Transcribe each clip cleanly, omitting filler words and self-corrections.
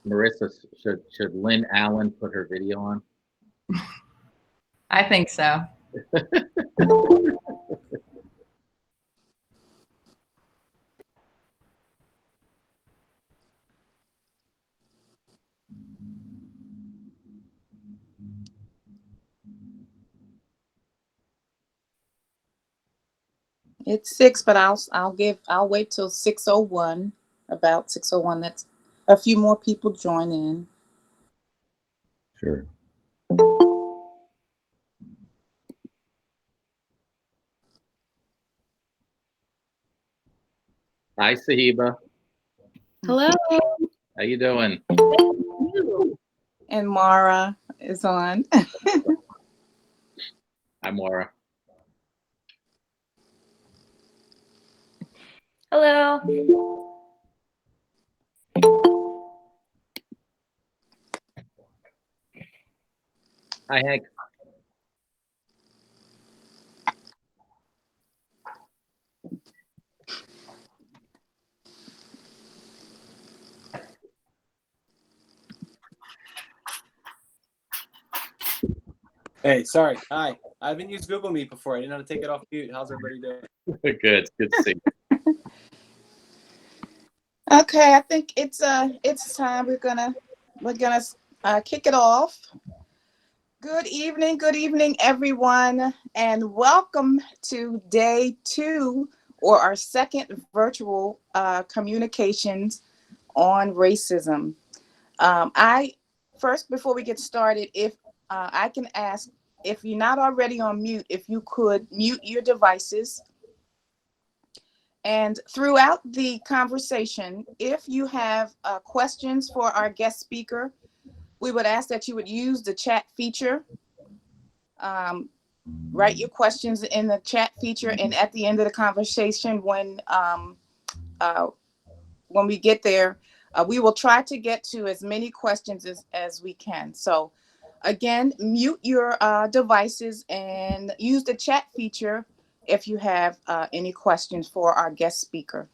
Marissa, should Lynn Allen put her video on? I think so. It's 6, but I'll wait till 6:01. About 6:01. That's a few more people join in. Sure. Hi, Sahiba. Hello. How you doing? And Mara is on. Hi, Maura. Hello. Hi, Hank. Hey, sorry. Hi. I haven't used Google Meet before. I didn't know how to take it off mute. How's everybody doing? Good. Good to see you. Okay, I think it's time. We're gonna kick it off. Good evening, everyone, and welcome to day 2 or our second virtual communications on racism. Before we get started, if I can ask, if you're not already on mute, if you could mute your devices. And throughout the conversation, if you have questions for our guest speaker, we would ask that you would use the chat feature. Write your questions in the chat feature, and at the end of the conversation, when we get there, we will try to get to as many questions as we can. So again, mute your devices and use the chat feature if you have any questions for our guest speaker.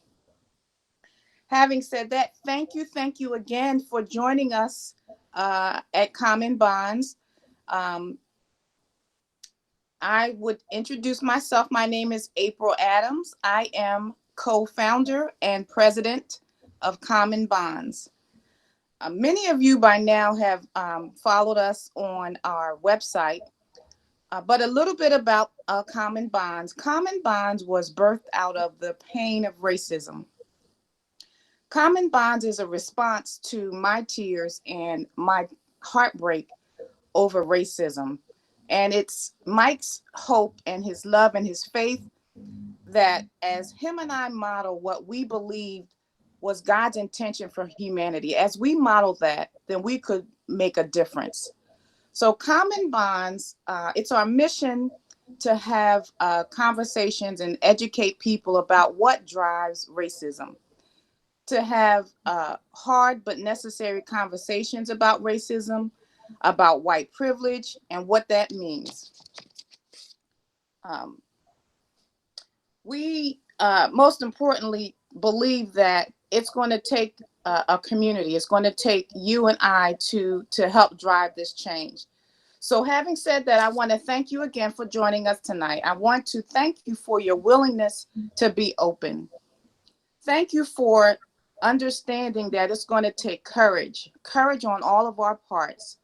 Having said that, thank you again for joining us at CommonBondz. I would introduce myself. My name is April Adams. I am co-founder and president of CommonBondz. Many of you by now have followed us on our website, but a little bit about CommonBondz. CommonBondz was birthed out of the pain of racism. CommonBondz is a response to my tears and my heartbreak over racism. And it's Mike's hope and his love and his faith that as him and I model what we believed was God's intention for humanity, as we model that, then we could make a difference. So CommonBondz, it's our mission to have conversations and educate people about what drives racism, to have hard but necessary conversations about racism, about white privilege, and what that means. We most importantly believe that it's going to take a community. It's going to take you and I to help drive this change. So having said that, I want to thank you again for joining us tonight. I want to thank you for your willingness to be open. Thank you for understanding that it's going to take courage on all of our parts,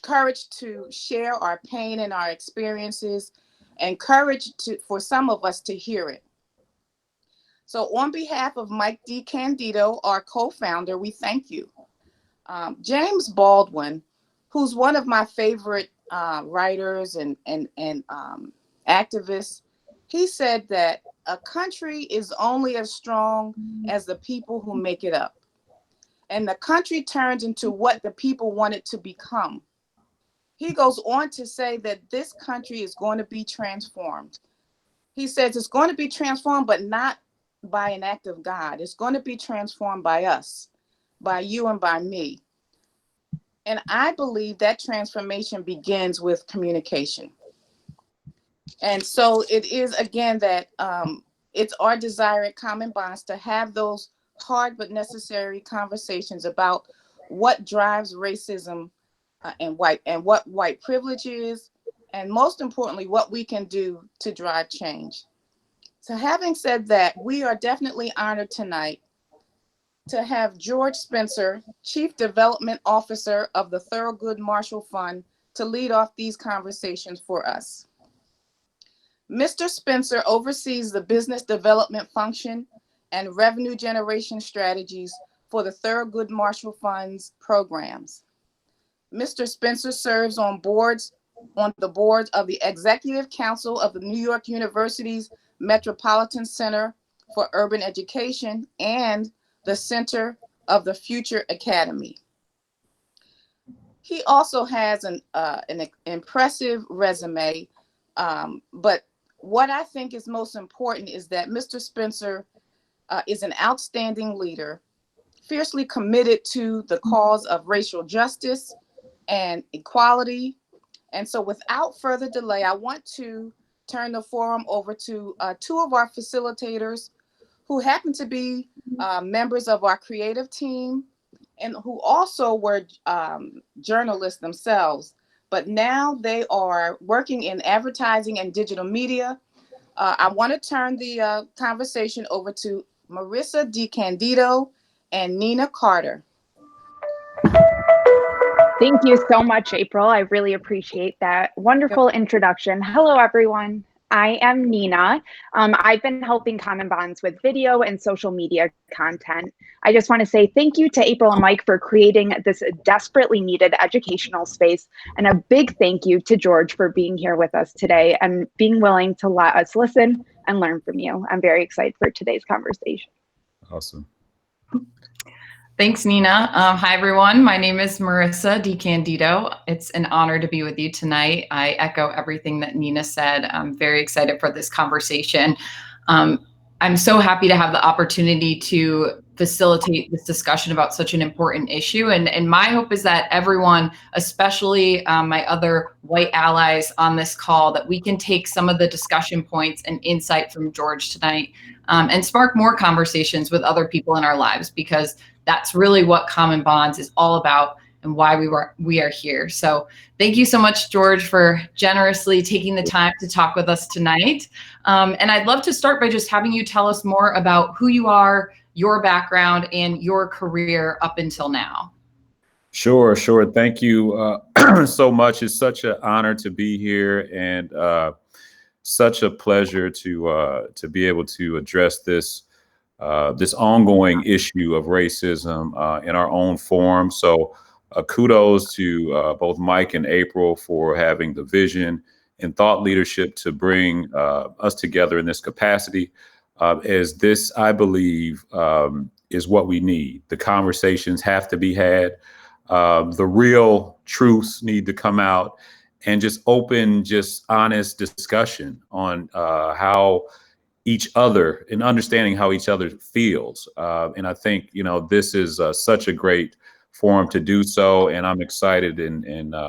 courage to share our pain and our experiences, and courage for some of us to hear it. So on behalf of Mike D. Candido, our co-founder, we thank you. James Baldwin, who's one of my favorite writers and activists, he said that a country is only as strong as the people who make it up. And the country turns into what the people want it to become. He goes on to say that this country is going to be transformed. He says it's going to be transformed, but not by an act of God. It's going to be transformed by us, by you and by me. And I believe that transformation begins with communication. And so it is, again, that it's our desire at CommonBondz to have those hard but necessary conversations about what drives racism and what white privilege is, and most importantly, what we can do to drive change. So having said that, we are definitely honored tonight to have George Spencer, Chief Development Officer of the Thurgood Marshall Fund, to lead off these conversations for us. Mr. Spencer oversees the business development function and revenue generation strategies for the Thurgood Marshall Fund's programs. Mr. Spencer serves on the boards of the Executive Council of the New York University's Metropolitan Center for Urban Education and the Center of the Future Academy. He also has an impressive resume, but what I think is most important is that Mr. Spencer is an outstanding leader, fiercely committed to the cause of racial justice and equality. And so without further delay, I want to turn the forum over to two of our facilitators who happen to be members of our creative team and who also were journalists themselves, but now they are working in advertising and digital media. I want to turn the conversation over to Marissa DiCandido and Nina Carter. Thank you so much, April. I really appreciate that wonderful introduction. Hello, everyone. I am Nina. I've been helping CommonBondz with video and social media content. I just want to say thank you to April and Mike for creating this desperately needed educational space, and a big thank you to George for being here with us today and being willing to let us listen and learn from you. I'm very excited for today's conversation. Awesome. Thanks, Nina. Hi, everyone. My name is Marissa DiCandido. It's an honor to be with you tonight. I echo everything that Nina said. I'm very excited for this conversation. I'm so happy to have the opportunity to facilitate this discussion about such an important issue. And my hope is that everyone, especially my other white allies on this call, that we can take some of the discussion points and insight from George tonight and spark more conversations with other people in our lives, because that's really what CommonBondz is all about and why we are here. So thank you so much, George, for generously taking the time to talk with us tonight. And I'd love to start by just having you tell us more about who you are, your background, and your career up until now. Sure. Thank you so much. It's such an honor to be here, and such a pleasure to be able to address this ongoing issue of racism in our own forum. So kudos to both Mike and April for having the vision and thought leadership to bring us together in this capacity, as this, I believe, is what we need. The conversations have to be had. The real truths need to come out, and just open, just honest discussion on how each other, and understanding how each other feels. And I think, this is such a great forum to do so. And I'm excited and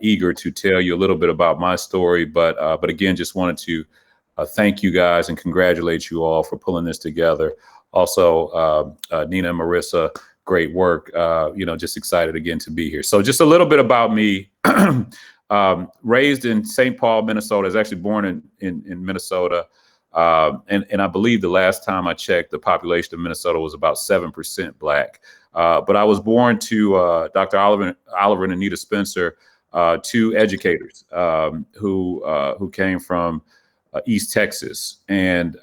eager to tell you a little bit about my story. But again, just wanted to thank you guys and congratulate you all for pulling this together. Also, Nina and Marissa, great work. Just excited again to be here. So just a little bit about me. Raised in St. Paul, Minnesota. I was actually born in Minnesota. And I believe the last time I checked, the population of Minnesota was about 7% Black. But I was born to Dr. Oliver and Anita Spencer, two educators who came from East Texas, and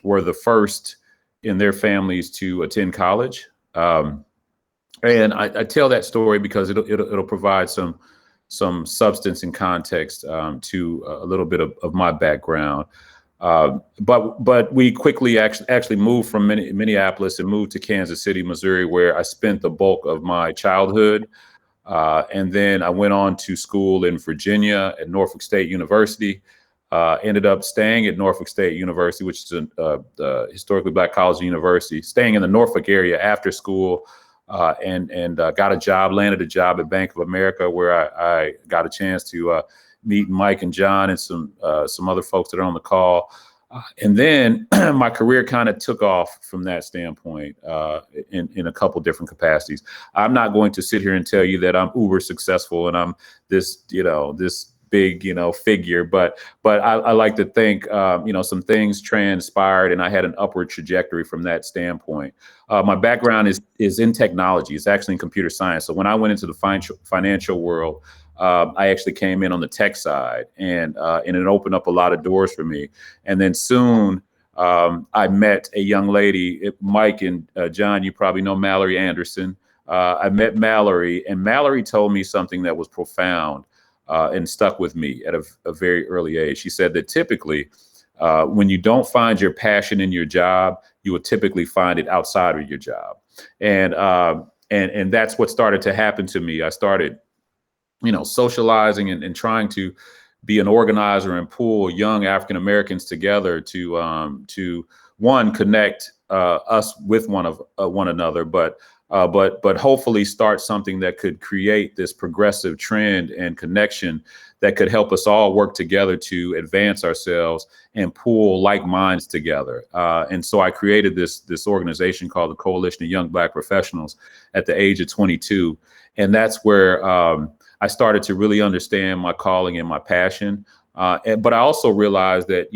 were the first in their families to attend college. And I tell that story because it'll provide some substance and context to a little bit of my background. But we quickly actually moved from Minneapolis and moved to Kansas City, Missouri, where I spent the bulk of my childhood. And then I went on to school in Virginia at Norfolk State University. Ended up staying at Norfolk State University, which is a historically Black college and university, staying in the Norfolk area after school, and got a job, landed a job at Bank of America, where I got a chance to meet Mike and John and some other folks that are on the call. And then my career kind of took off from that standpoint in a couple different capacities. I'm not going to sit here and tell you that I'm uber successful and I'm this, this big, figure, but I like to think, some things transpired and I had an upward trajectory from that standpoint. My background is in technology. It's actually in computer science. So when I went into the financial world, I actually came in on the tech side, and it opened up a lot of doors for me. And then soon I met a young lady, Mike and John, you probably know Mallory Anderson. I met Mallory, and Mallory told me something that was profound and stuck with me at a very early age. She said that typically when you don't find your passion in your job, you will typically find it outside of your job. And that's what started to happen to me. I started socializing and trying to be an organizer and pull young African Americans together to one, connect us with one another, but hopefully start something that could create this progressive trend and connection that could help us all work together to advance ourselves and pull like minds together. And so I created this organization called the Coalition of Young Black Professionals at the age of 22. And that's where I started to really understand my calling and my passion. But I also realized that,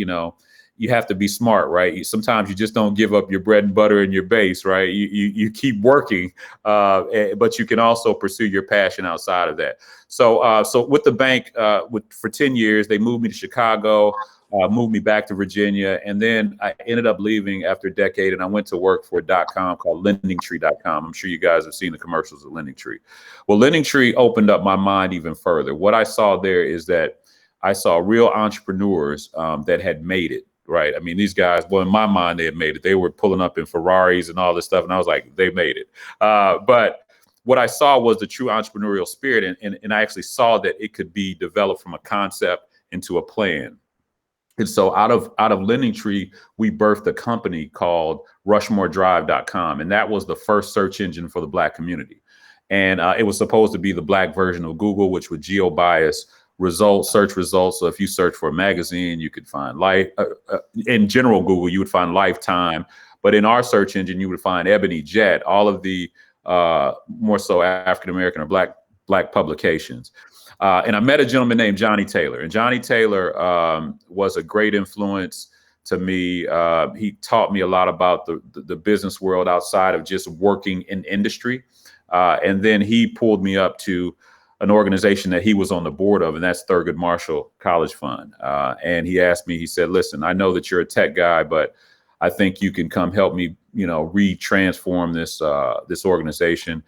you have to be smart, right? Sometimes you just don't give up your bread and butter and your base, right? You keep working, but you can also pursue your passion outside of that. So with the bank, for 10 years, they moved me to Chicago, moved me back to Virginia, and then I ended up leaving after a decade, and I went to work for a .com called LendingTree.com. I'm sure you guys have seen the commercials of LendingTree. Well, LendingTree opened up my mind even further. What I saw there is that I saw real entrepreneurs that had made it. Right. I mean, these guys, well, in my mind, they had made it. They were pulling up in Ferraris and all this stuff. And I was like, they made it. But what I saw was the true entrepreneurial spirit. And I actually saw that it could be developed from a concept into a plan. And so out of LendingTree, we birthed a company called RushmoreDrive.com. And that was the first search engine for the Black community. And it was supposed to be the Black version of Google, which would geo-bias search results. So if you search for a magazine, you could find in general Google, you would find Lifetime, but in our search engine, you would find Ebony, Jet, all of the more so African American or black publications. And I met a gentleman named Johnny Taylor, and Johnny Taylor was a great influence to me. He taught me a lot about the business world outside of just working in industry. And then he pulled me up to an organization that he was on the board of, and that's Thurgood Marshall College Fund. And he asked me, he said, listen, I know that you're a tech guy, but I think you can come help me, re-transform this organization.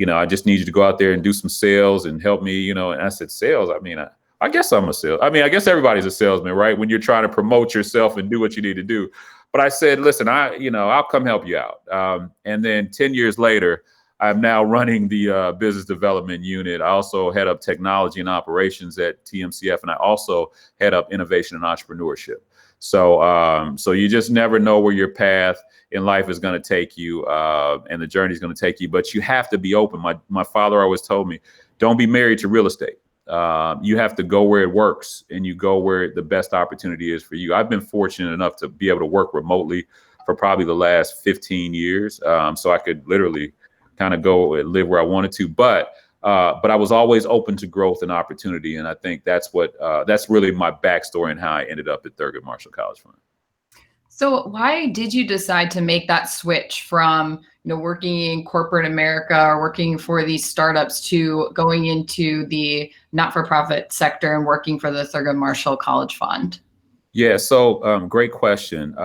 I just need you to go out there and do some sales and help me, and I said, sales? I mean, I guess I'm a sales. I mean, I guess everybody's a salesman, right? When you're trying to promote yourself and do what you need to do. But I said, listen, I'll come help you out. And then 10 years later, I'm now running the business development unit. I also head up technology and operations at TMCF, and I also head up innovation and entrepreneurship. So you just never know where your path in life is going to take you, and the journey is going to take you. But you have to be open. My father always told me, don't be married to real estate. You have to go where it works, and you go where the best opportunity is for you. I've been fortunate enough to be able to work remotely for probably the last 15 years, so I could literally kind of go and live where I wanted to, but I was always open to growth and opportunity, and I think that's really my backstory and how I ended up at Thurgood Marshall College Fund. So why did you decide to make that switch from working in corporate America or working for these startups to going into the not-for-profit sector and working for the Thurgood Marshall College Fund? Yeah, so great question.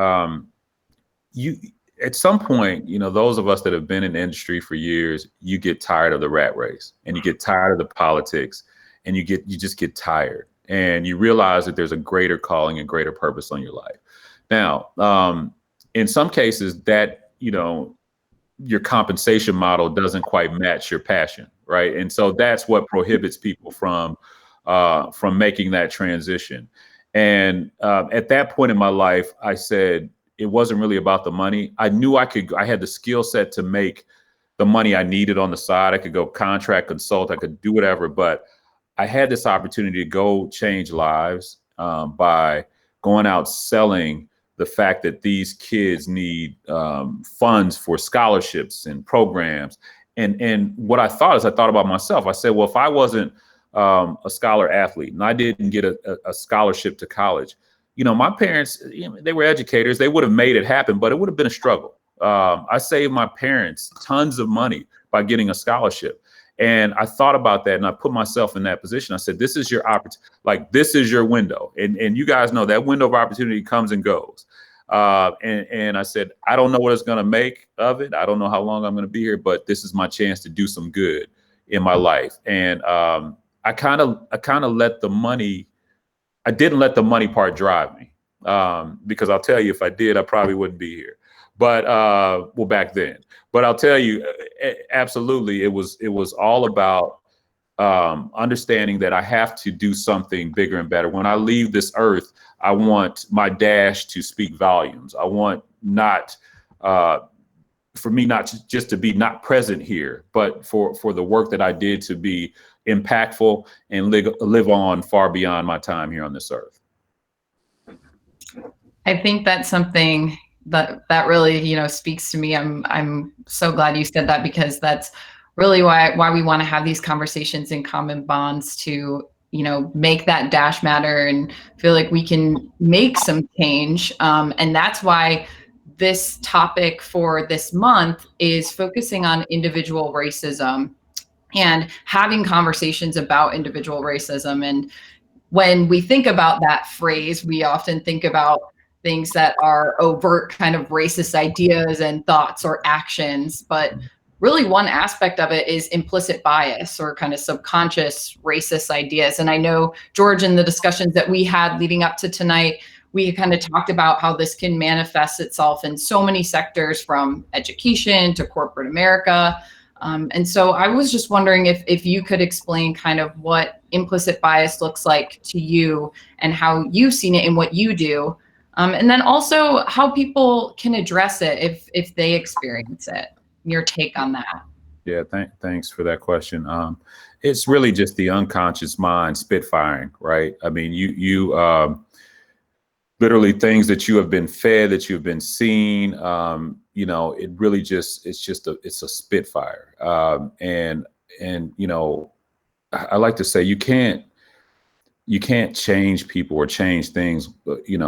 At some point, those of us that have been in the industry for years, you get tired of the rat race and you get tired of the politics, and you just get tired, and you realize that there's a greater calling and greater purpose on your life. Now, in some cases that, your compensation model doesn't quite match your passion, right? And so that's what prohibits people from making that transition. And at that point in my life, I said, it wasn't really about the money. I knew I had the skill set to make the money I needed on the side. I could go contract, consult, I could do whatever, but I had this opportunity to go change lives by going out selling the fact that these kids need funds for scholarships and programs. And what I thought about myself. I said, well, if I wasn't a scholar athlete and I didn't get a scholarship to college, my parents, they were educators. They would have made it happen, but it would have been a struggle. I saved my parents tons of money by getting a scholarship. And I thought about that and I put myself in that position. I said, this is your opportunity. Like, this is your window. And you guys know that window of opportunity comes and goes. And I said, I don't know what it's going to make of it. I don't know how long I'm going to be here, but this is my chance to do some good in my life. And I kind of let the money, I didn't let the money part drive me, because I'll tell you, if I did, I probably wouldn't be here. But well, back then. But I'll tell you, absolutely, it was all about understanding that I have to do something bigger and better. When I leave this earth, I want my dash to speak volumes. I want for me not just to be not present here, but for the work that I did to be impactful and live on far beyond my time here on this earth. I think that's something that really, speaks to me. I'm so glad you said that, because that's really why we want to have these conversations in CommonBondz to, make that dash matter and feel like we can make some change. And that's why this topic for this month is focusing on individual racism and having conversations about individual racism. And when we think about that phrase, we often think about things that are overt kind of racist ideas and thoughts or actions. But really one aspect of it is implicit bias or kind of subconscious racist ideas. And I know, George, in the discussions that we had leading up to tonight, we kind of talked about how this can manifest itself in so many sectors, from education to corporate America. And so I was just wondering if you could explain kind of what implicit bias looks like to you and how you've seen it in what you do. And then also how people can address it if they experience it. Your take on that? Yeah, thanks for that question. It's really just the unconscious mind spitfiring, right? I mean, you literally things that you have been fed, that you've been seeing. It really it's a spitfire. And I like to say you can't change people or change things,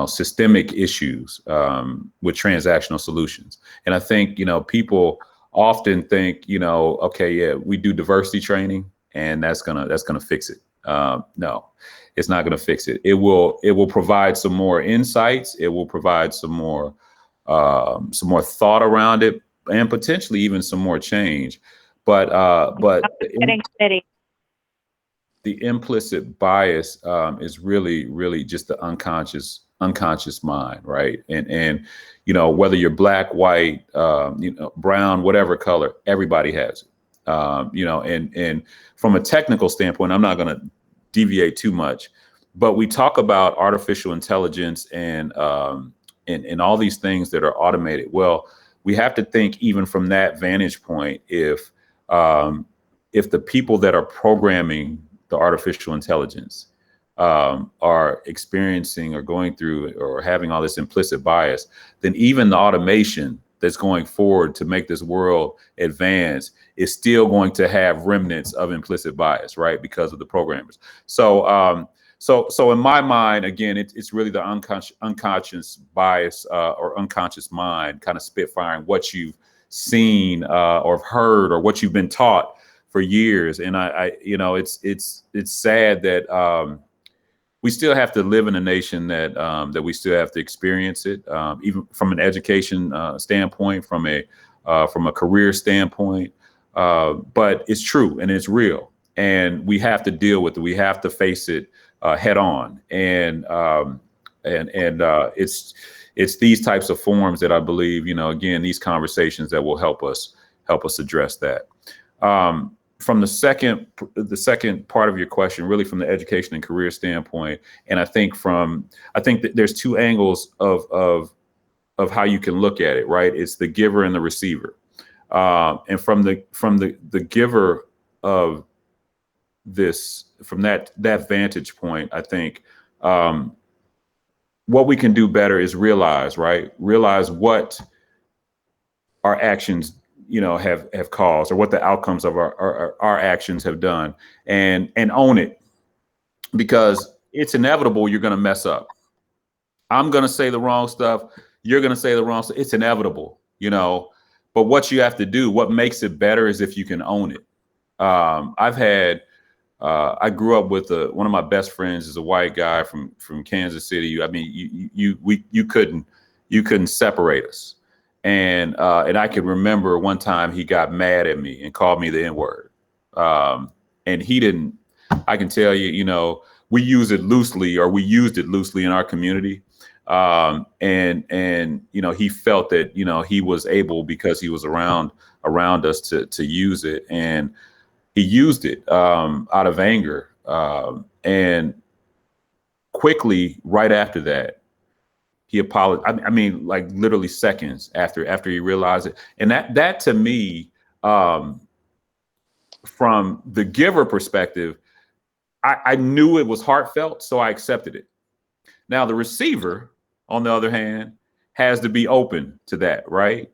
systemic issues with transactional solutions. And I think, people often think, okay, yeah, we do diversity training and that's gonna fix it. No, it's not gonna fix it. It will provide some more insights. It will provide some more thought around it, and potentially even some more change. But the implicit bias is really just the unconscious mind, right? And whether you're black, white, brown, whatever color, everybody has it. And from a technical standpoint, I'm not going to deviate too much, but we talk about artificial intelligence and all these things that are automated. Well, we have to think even from that vantage point, if the people that are programming the artificial intelligence are experiencing or going through or having all this implicit bias, then even the automation that's going forward to make this world advance is still going to have remnants of implicit bias, right? Because of the programmers. So in my mind, again, it's really the unconscious bias or unconscious mind kind of spitfiring what you've seen or heard or what you've been taught for years. And it's sad that we still have to live in a nation that we still have to experience it, even from an education standpoint, from a career standpoint. But it's true and it's real, and we have to deal with it. We have to face it head on. And it's these types of forums that I believe, again, these conversations that will help us address that. From the second part of your question, really from the education and career standpoint, and I think that there's two angles of how you can look at it, right? It's the giver and the receiver. And from the giver of this, from that vantage point, I think what we can do better is realize what our actions, have caused, or what the outcomes of our actions have done, and own it, because it's inevitable. You're going to mess up. I'm going to say the wrong stuff. You're going to say the wrong stuff. It's inevitable, but what you have to do, what makes it better, is if you can own it. I grew up with one of my best friends is a white guy from Kansas City. I mean, you couldn't separate us. And I can remember one time he got mad at me and called me the N-word. And he didn't. I can tell you, we used it loosely in our community. And he felt that, he was able, because he was around us, to use it. And he used it out of anger. And quickly, right after that, he apologized. I mean, like literally seconds after he realized it. And that to me, from the giver perspective, I knew it was heartfelt, so I accepted it. Now, the receiver, on the other hand, has to be open to that, right?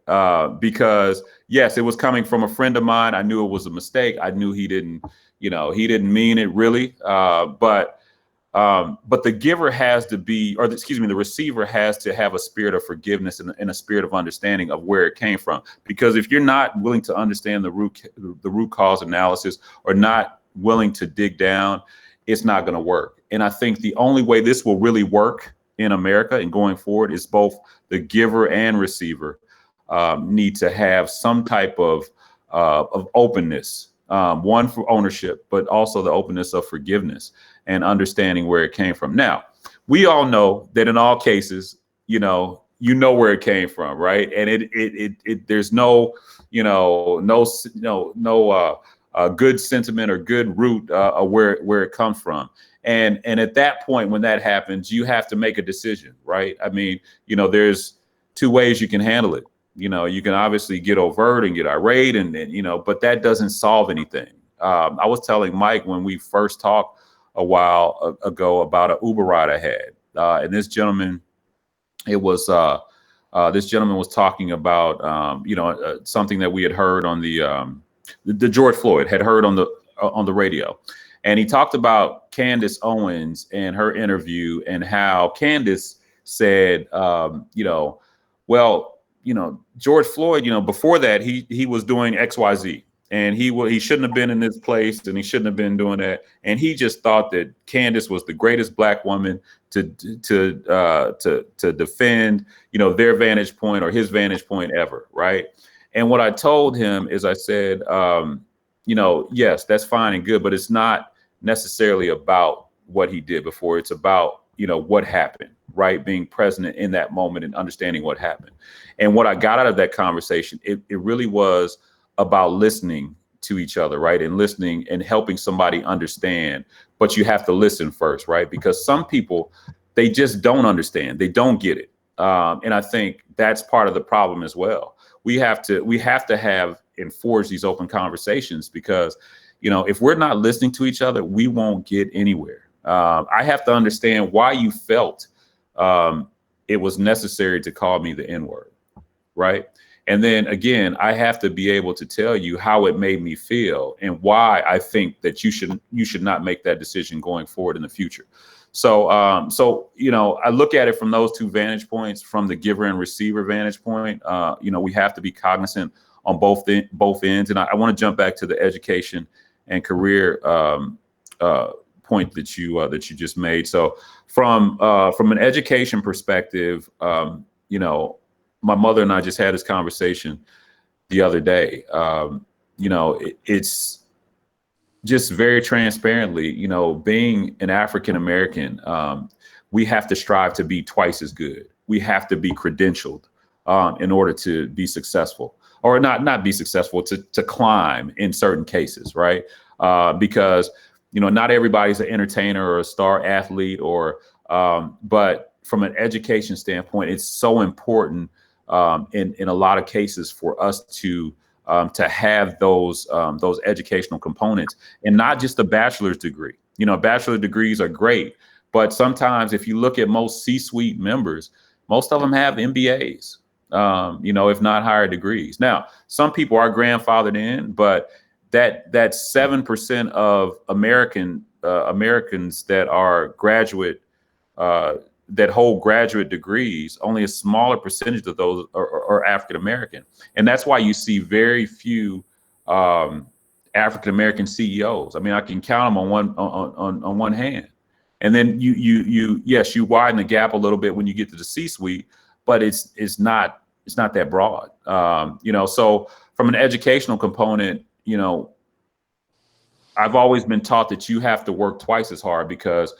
Because yes, it was coming from a friend of mine. I knew it was a mistake. I knew he didn't mean it really. But the giver has to be, the receiver has to have a spirit of forgiveness and a spirit of understanding of where it came from. Because if you're not willing to understand the root cause analysis, or not willing to dig down, it's not going to work. And I think the only way this will really work in America and going forward is both the giver and receiver need to have some type of openness, one for ownership, but also the openness of forgiveness and understanding where it came from. Now, we all know that in all cases, where it came from, right? And there's no good sentiment or good root where it comes from. And at that point, when that happens, you have to make a decision, right? I mean, there's two ways you can handle it. You can obviously get overt and get irate, but that doesn't solve anything. I was telling Mike when we first talked a while ago about an Uber ride I had, and this gentleman, was talking about something that we had heard on the George Floyd had heard on the radio. And he talked about Candace Owens and her interview, and how Candace said, George Floyd, before that, he was doing XYZ, and he shouldn't have been in this place, and he shouldn't have been doing that. And he just thought that Candace was the greatest Black woman to defend, their vantage point or his vantage point ever, right? And what I told him is, I said, yes, that's fine and good, but it's not necessarily about what he did before. It's about, what happened, right? Being present in that moment and understanding what happened. And what I got out of that conversation, it really was about listening to each other, right? And listening and helping somebody understand, but you have to listen first, right? Because some people, they just don't understand. They don't get it. And I think that's part of the problem as well. We have to have and forge these open conversations, because, if we're not listening to each other, we won't get anywhere. I have to understand why you felt it was necessary to call me the N-word, right? And then again, I have to be able to tell you how it made me feel and why I think that you should not make that decision going forward in the future. So, I look at it from those two vantage points, from the giver and receiver vantage point. We have to be cognizant on both ends. And I want to jump back to the education and career point that you just made. So from an education perspective, my mother and I just had this conversation the other day. It's just very transparently, being an African American, we have to strive to be twice as good. We have to be credentialed in order to be successful, or not be successful, to climb in certain cases, right? Because not everybody's an entertainer or a star athlete, but from an education standpoint, it's so important in a lot of cases for us to have those educational components, and not just a bachelor's degree. Bachelor degrees are great, But sometimes if you look at most C-suite members, most of them have MBAs, if not higher degrees. Now, some people are grandfathered in, but that 7% of Americans that are graduate, that hold graduate degrees, only a smaller percentage of those are African American, and that's why you see very few African American CEOs. I mean, I can count them on one hand. And then you widen the gap a little bit when you get to the C-suite, but it's not that broad. So from an educational component, I've always been taught that you have to work twice as hard, because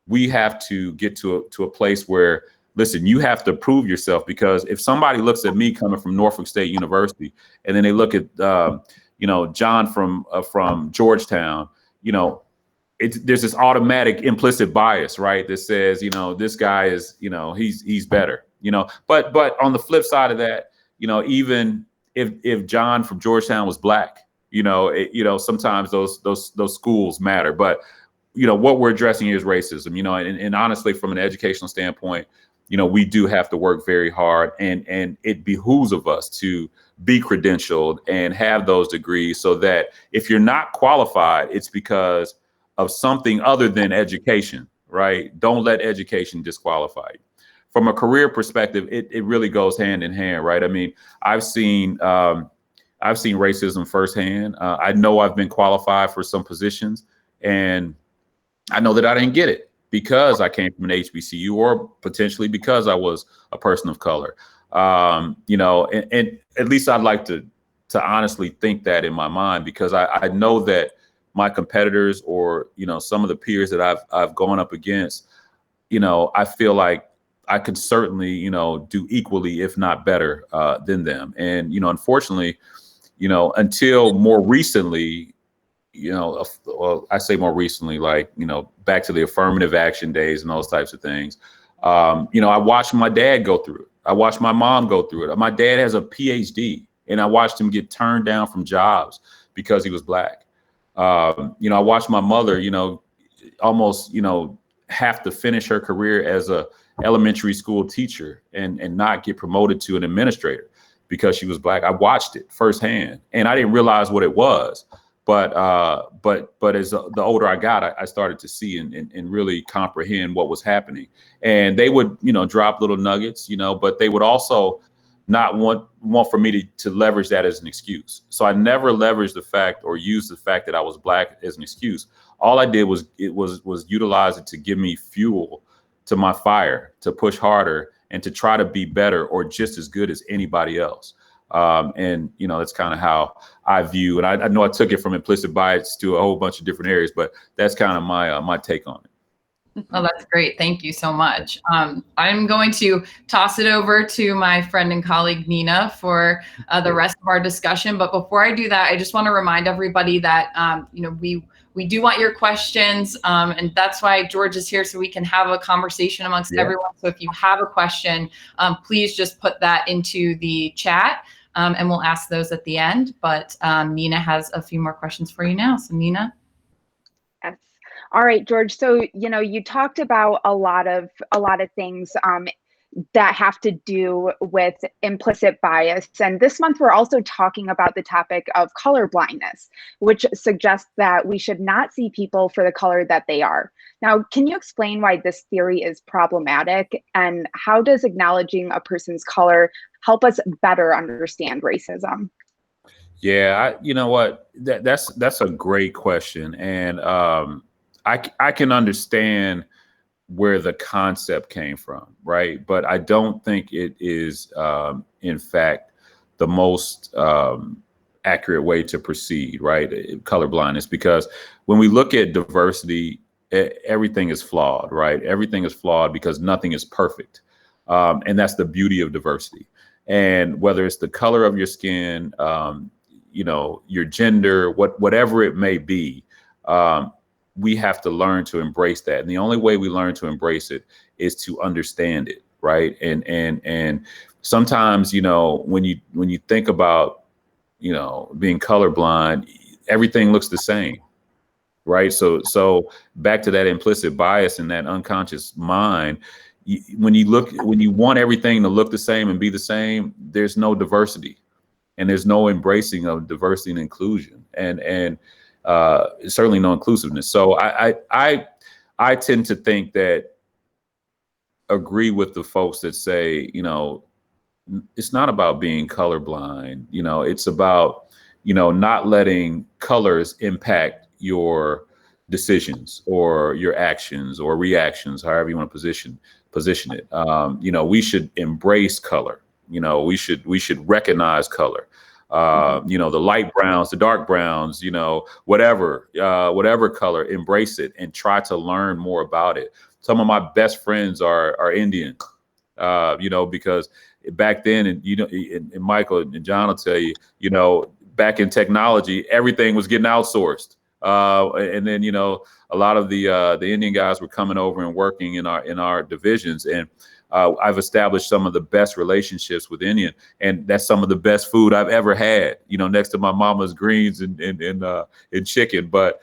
we have to get to a place where, listen, you have to prove yourself. Because if somebody looks at me coming from Norfolk State University, and then they look at John from Georgetown, there's this automatic implicit bias, right? That says, this guy is, he's better, but on the flip side of that, even if John from Georgetown was black, sometimes those schools matter. But, what we're addressing here is racism, and honestly, from an educational standpoint, we do have to work very hard, and it behooves of us to be credentialed and have those degrees, so that if you're not qualified, it's because of something other than education, right? Don't let education disqualify you. From a career perspective, it really goes hand in hand, right? I mean, I've seen racism firsthand. I know I've been qualified for some positions, and I know that I didn't get it because I came from an HBCU, or potentially because I was a person of color. And at least I'd like to honestly think that in my mind, because I know that my competitors, or some of the peers that I've gone up against, I feel like I could certainly do equally, if not better, than them. And unfortunately, until more recently, well, I say more recently, like back to the affirmative action days and those types of things. I watched my dad go through it. I watched my mom go through it. My dad has a PhD, and I watched him get turned down from jobs because he was black. I watched my mother, almost, have to finish her career as a elementary school teacher and not get promoted to an administrator because she was black. I watched it firsthand, and I didn't realize what it was. But as the older I got, I started to see and really comprehend what was happening. And they would, drop little nuggets, but they would also not want for me to leverage that as an excuse. So I never leveraged the fact or used the fact that I was black as an excuse. All I did was utilize it to give me fuel to my fire, to push harder and to try to be better or just as good as anybody else. That's kind of how I view, and I know I took it from implicit bias to a whole bunch of different areas, but that's kind of my take on it. Oh, that's great. Thank you so much. I'm going to toss it over to my friend and colleague, Nina, for the rest of our discussion. But before I do that, I just want to remind everybody that, we do want your questions. And that's why George is here, so we can have a conversation amongst everyone. So if you have a question, please just put that into the chat, and we'll ask those at the end. But Nina has a few more questions for you now. So Nina. Yes. All right, George. So, you talked about a lot of things that have to do with implicit bias. And this month, we're also talking about the topic of color blindness, which suggests that we should not see people for the color that they are. Now, can you explain why this theory is problematic, and how does acknowledging a person's color help us better understand racism? Yeah, you know what? That's a great question, and I can understand where the concept came from, right? But I don't think it is, in fact, the most accurate way to proceed, right? Colorblindness, because when we look at diversity, everything is flawed, right? Everything is flawed because nothing is perfect, and that's the beauty of diversity. And whether it's the color of your skin, your gender, whatever it may be, we have to learn to embrace that. And the only way we learn to embrace it is to understand it, right? And sometimes, when you think about, being colorblind, everything looks the same, right? So back to that implicit bias and that unconscious mind, when you want everything to look the same and be the same, there's no diversity, and there's no embracing of diversity and inclusion, and certainly no inclusiveness. So I tend to think that, agree with the folks that say, it's not about being colorblind. It's about, not letting colors impact your decisions or your actions or reactions, however you want to position it. We should embrace color. We should recognize color. The light browns, the dark browns, whatever color, embrace it and try to learn more about it. Some of my best friends are Indian, because back then, and Michael and John will tell you, back in technology, everything was getting outsourced. And then, a lot of the Indian guys were coming over and working in our divisions. And I've established some of the best relationships with Indian, and that's some of the best food I've ever had, next to my mama's greens and chicken. But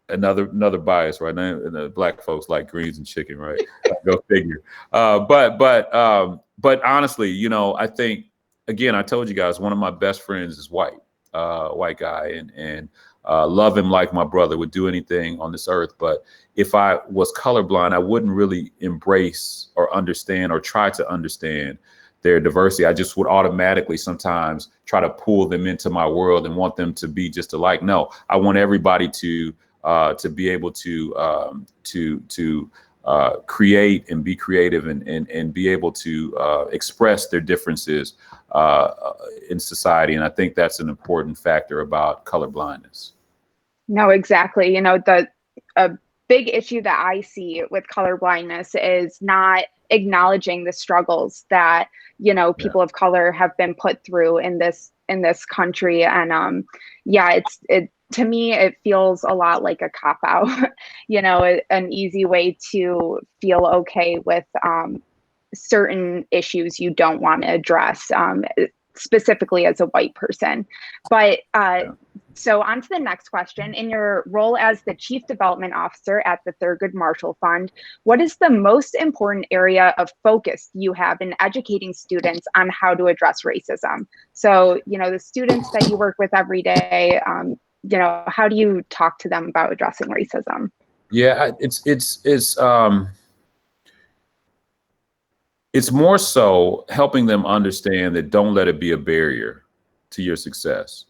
another bias right now, and the black folks like greens and chicken, right? Go figure. But honestly, I think, again, I told you guys, one of my best friends is white guy, and love him like my brother, would do anything on this earth. But if I was colorblind, I wouldn't really embrace or understand or try to understand their diversity. I just would automatically sometimes try to pull them into my world and want them to be just alike. No, I want everybody to be able to create and be creative and be able to express their differences in society. And I think that's an important factor about colorblindness. No, exactly. A big issue that I see with colorblindness is not acknowledging the struggles that, people of color have been put through in this country. And to me, it feels a lot like a cop-out, an easy way to feel okay with certain issues you don't want to address, specifically as a white person. But so on to the next question. In your role as the Chief Development Officer at the Thurgood Marshall Fund, what is the most important area of focus you have in educating students on how to address racism? So, the students that you work with every day, how do you talk to them about addressing racism? Yeah, it's more so helping them understand that don't let it be a barrier to your success.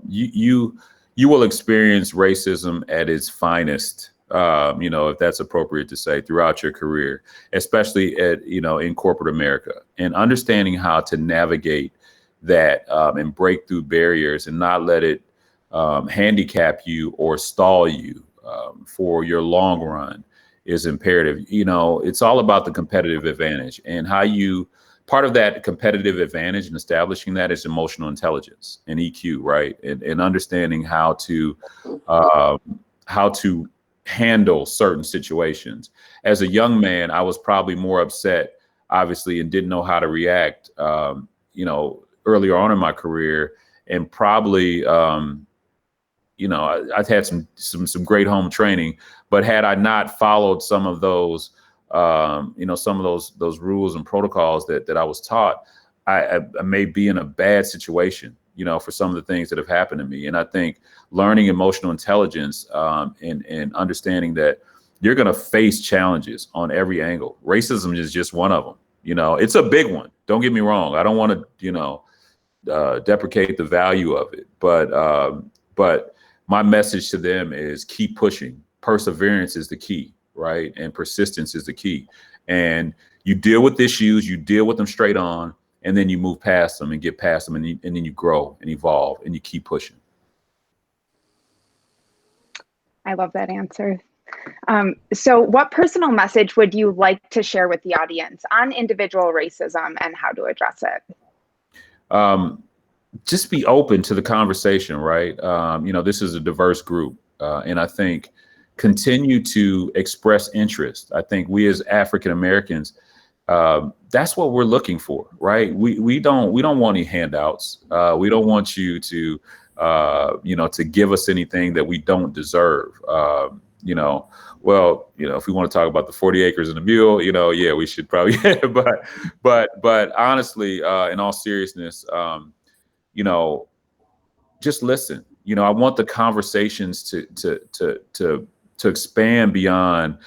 You will experience racism at its finest, if that's appropriate to say, throughout your career, especially in corporate America, and understanding how to navigate that and break through barriers and not let it handicap you or stall you for your long run is imperative. It's all about the competitive advantage, and part of that competitive advantage and establishing that is emotional intelligence and EQ, right? And understanding how to handle certain situations. As a young man, I was probably more upset, obviously, and didn't know how to react, earlier on in my career, and probably, I've had some great home training, but had I not followed some of those, some of those rules and protocols that I was taught, I may be in a bad situation, for some of the things that have happened to me. And I think learning emotional intelligence and understanding that you're going to face challenges on every angle. Racism is just one of them. It's a big one. Don't get me wrong. I don't want to, deprecate the value of it, but my message to them is keep pushing. Perseverance is the key, right? And persistence is the key. And you deal with issues, you deal with them straight on, and then you move past them and get past them, and then you grow and evolve and you keep pushing. I love that answer. So what personal message would you like to share with the audience on individual racism and how to address it? Just be open to the conversation, right? This is a diverse group, and I think continue to express interest. I think we as African Americans, that's what we're looking for, right? We don't want any handouts. We don't want you to to give us anything that we don't deserve. If we want to talk about the 40 acres and a mule, yeah, we should probably, but honestly, in all seriousness, just listen. I want the conversations to expand beyond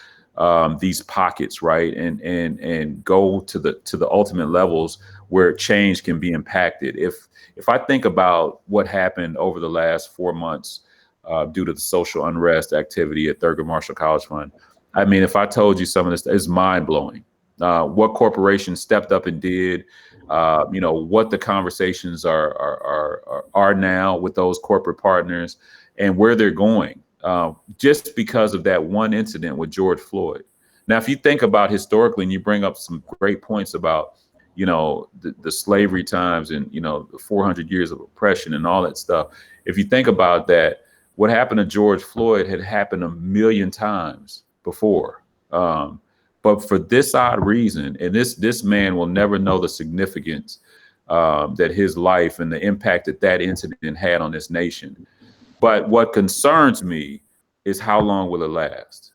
these pockets, right? And go to the ultimate levels where change can be impacted. If I think about what happened over the last 4 months due to the social unrest activity at Thurgood Marshall College Fund, I mean, if I told you some of this, it's mind blowing. What corporations stepped up and did, what the conversations are now with those corporate partners and where they're going, just because of that one incident with George Floyd. Now, if you think about historically, and you bring up some great points about, the slavery times and, the 400 years of oppression and all that stuff. If you think about that, what happened to George Floyd had happened a million times before. But for this odd reason, and this man will never know the significance that his life and the impact that incident had on this nation. But what concerns me is how long will it last?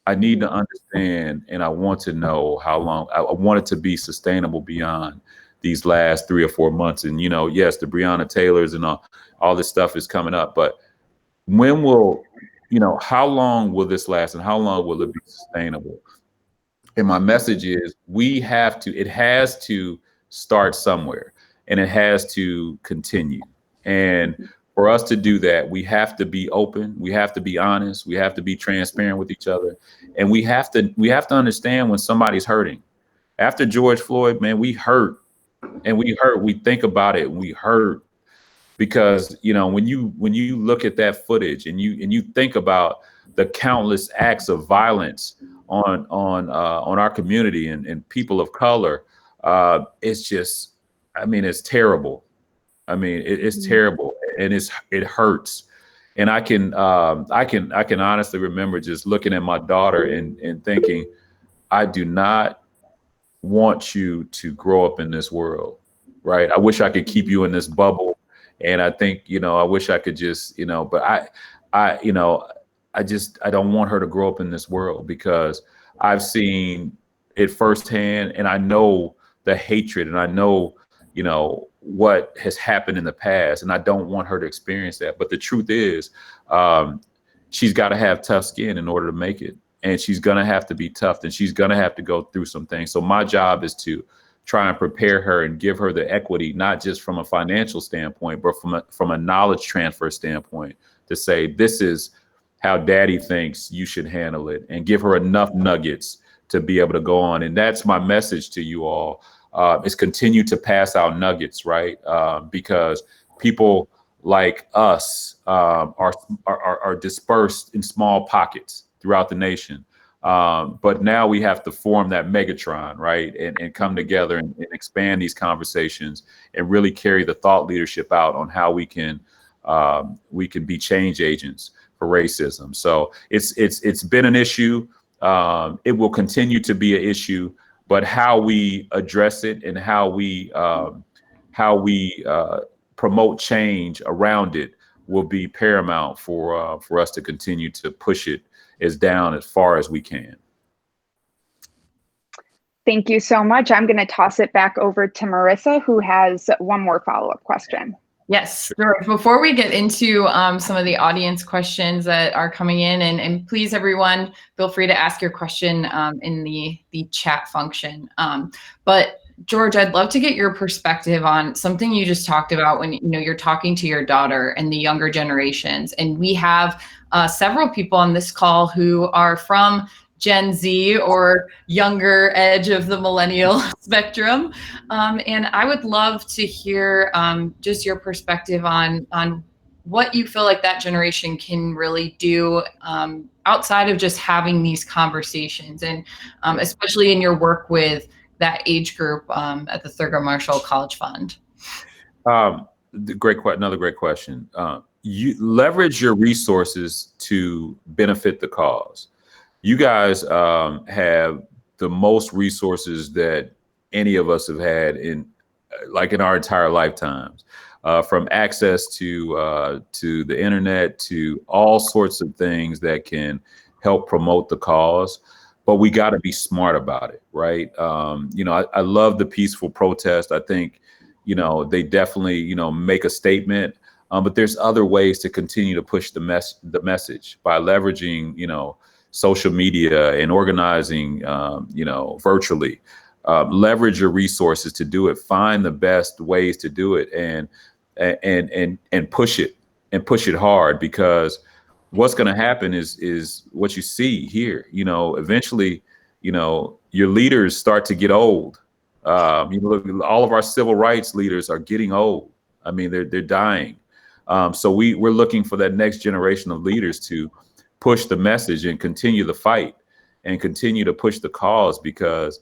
I need to understand, and I want to know how long. I want it to be sustainable beyond these last 3 or 4 months. And, yes, the Breonna Taylors and all this stuff is coming up. But when will, how long will this last and how long will it be sustainable? And my message is it has to start somewhere, and it has to continue. And for us to do that, we have to be open. We have to be honest. We have to be transparent with each other. And we have to understand when somebody's hurting. After George Floyd, man, we hurt. And we hurt. We think about it and we hurt. Because, when you look at that footage and you think about the countless acts of violence on our community and people of color, it's just, it's terrible. It's terrible, and it hurts. And I can honestly remember just looking at my daughter and thinking, I do not want you to grow up in this world, right? I wish I could keep you in this bubble. And I think, I wish I could just, but I don't want her to grow up in this world, because I've seen it firsthand, and I know the hatred, and I know, what has happened in the past, and I don't want her to experience that. But the truth is, she's got to have tough skin in order to make it, and she's going to have to be tough, and she's going to have to go through some things. So my job is to try and prepare her and give her the equity, not just from a financial standpoint, but from a knowledge transfer standpoint, to say, this is how daddy thinks you should handle it, and give her enough nuggets to be able to go on. And that's my message to you all, is continue to pass out nuggets, right? Because people like us are dispersed in small pockets throughout the nation. But now we have to form that Megatron, right? And come together and expand these conversations and really carry the thought leadership out on how we can be change agents for racism. So it's been an issue. It will continue to be an issue, but how we address it and how we promote change around it will be paramount for us to continue to push it as far as we can. Thank you so much. I'm going to toss it back over to Marissa, who has one more follow-up question. Yes, George, before we get into some of the audience questions that are coming in, and please, everyone, feel free to ask your question in the chat function. But George, I'd love to get your perspective on something you just talked about when you're talking to your daughter and the younger generations. And we have several people on this call who are from Gen Z or younger edge of the millennial spectrum. And I would love to hear just your perspective on what you feel like that generation can really do outside of just having these conversations, and especially in your work with that age group at the Thurgood Marshall College Fund. Another great question. You leverage your resources to benefit the cause. You guys have the most resources that any of us have had in our entire lifetimes. from access to the internet to all sorts of things that can help promote the cause. But we got to be smart about it, right? I love the peaceful protest. I think, they definitely, make a statement. But there's other ways to continue to push the message by leveraging, social media and organizing, virtually. Leverage your resources to do it. Find the best ways to do it and push it hard, because what's going to happen is what you see here. Eventually, your leaders start to get old. All of our civil rights leaders are getting old. I mean, they're dying. So we're looking for that next generation of leaders to push the message and continue the fight and continue to push the cause, because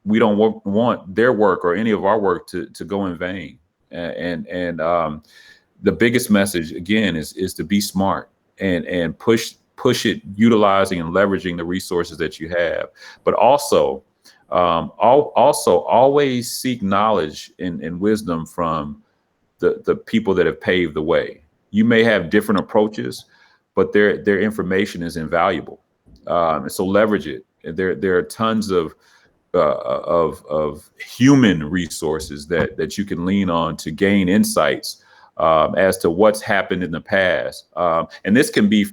we don't want their work or any of our work to go in vain. And the biggest message, again, is to be smart and push it, utilizing and leveraging the resources that you have, but also always seek knowledge and wisdom from the people that have paved the way. You may have different approaches, but their information is invaluable. And so leverage it. There are tons of human resources that you can lean on to gain insights as to what's happened in the past. And this can be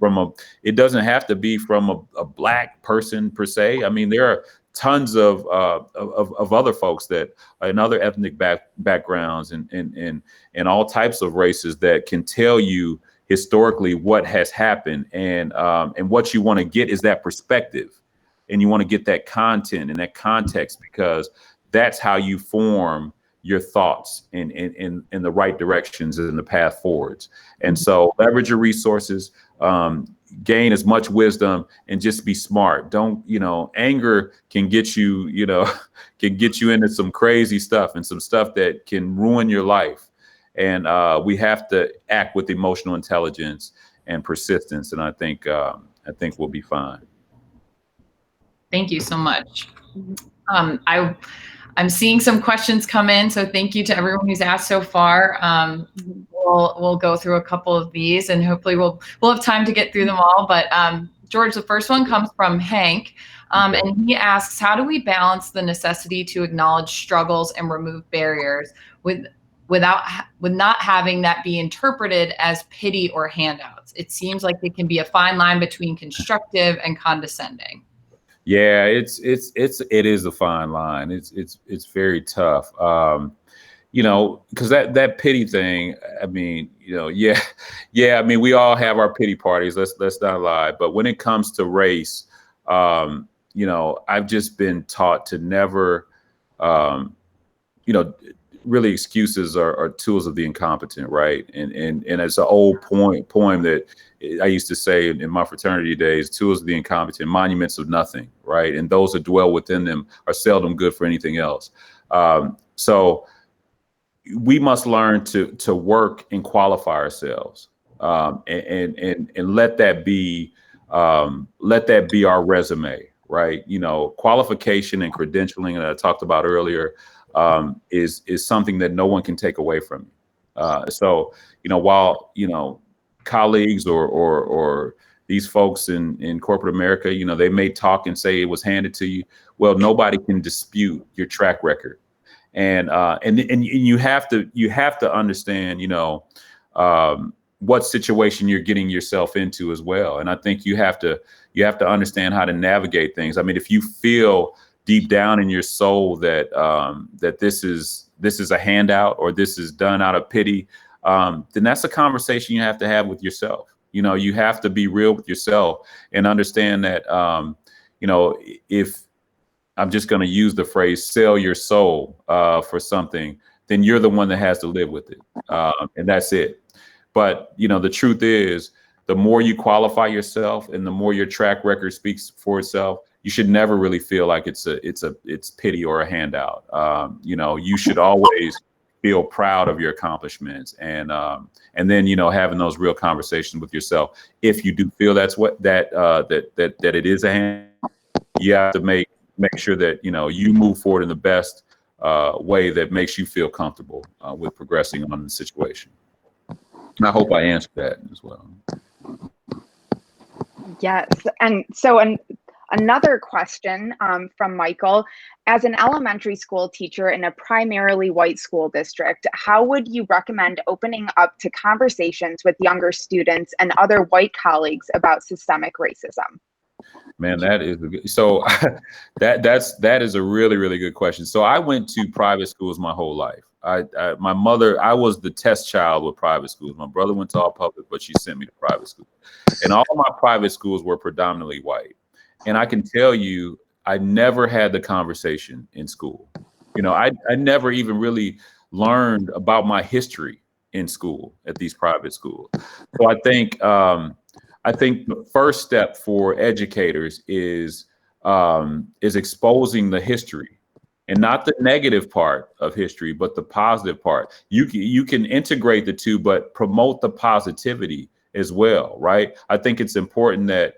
it doesn't have to be from a Black person per se. I mean, there are tons of other folks that in other ethnic backgrounds and all types of races that can tell you historically what has happened, and what you want to get is that perspective, and you want to get that content and that context, because that's how you form your thoughts in the right directions and the path forwards. And so leverage your resources, gain as much wisdom, and just be smart. Don't, anger can get you, can get you into some crazy stuff and some stuff that can ruin your life. And we have to act with emotional intelligence and persistence. And I think we'll be fine. Thank you so much. I'm seeing some questions come in, so thank you to everyone who's asked so far. We'll go through a couple of these, and hopefully we'll have time to get through them all. But George, the first one comes from Hank, and he asks, how do we balance the necessity to acknowledge struggles and remove barriers with not having that be interpreted as pity or handouts? It seems like it can be a fine line between constructive and condescending. Yeah, it is a fine line. It's very tough. Because that pity thing, I mean, yeah. I mean, we all have our pity parties. Let's not lie. But when it comes to race, I've just been taught to never, really excuses are tools of the incompetent, right? And it's an old poem that I used to say in my fraternity days: tools of the incompetent, monuments of nothing, right? And those that dwell within them are seldom good for anything else. So we must learn to work and qualify ourselves, and let that be our resume, right? Qualification and credentialing that I talked about earlier is something that no one can take away from you. So while colleagues or these folks in corporate America, they may talk and say it was handed to you. Well, nobody can dispute your track record. And you have to understand, what situation you're getting yourself into as well. And I think you have to understand how to navigate things. I mean, if you feel deep down in your soul that that this is a handout, or this is done out of pity, then that's a conversation you have to have with yourself. You have to be real with yourself and understand that, if I'm just going to use the phrase, sell your soul for something, then you're the one that has to live with it. And that's it. But, the truth is, the more you qualify yourself and the more your track record speaks for itself, you should never really feel like it's pity or a handout. You should always feel proud of your accomplishments, and then having those real conversations with yourself. If you do feel that's that it is a hand, you have to make sure that you move forward in the best way that makes you feel comfortable with progressing on the situation. And I hope I answered that as well. Yes. And so another question from Michael, as an elementary school teacher in a primarily white school district, how would you recommend opening up to conversations with younger students and other white colleagues about systemic racism? Man, that is so that is a really, really good question. So I went to private schools my whole life. My mother, I was the test child with private schools. My brother went to all public, but she sent me to private school. And all my private schools were predominantly white. And I can tell you, I never had the conversation in school. You know, I never even really learned about my history in school at these private schools. So I think the first step for educators is exposing the history, and not the negative part of history, but the positive part. You can integrate the two, but promote the positivity as well, right? I think it's important that,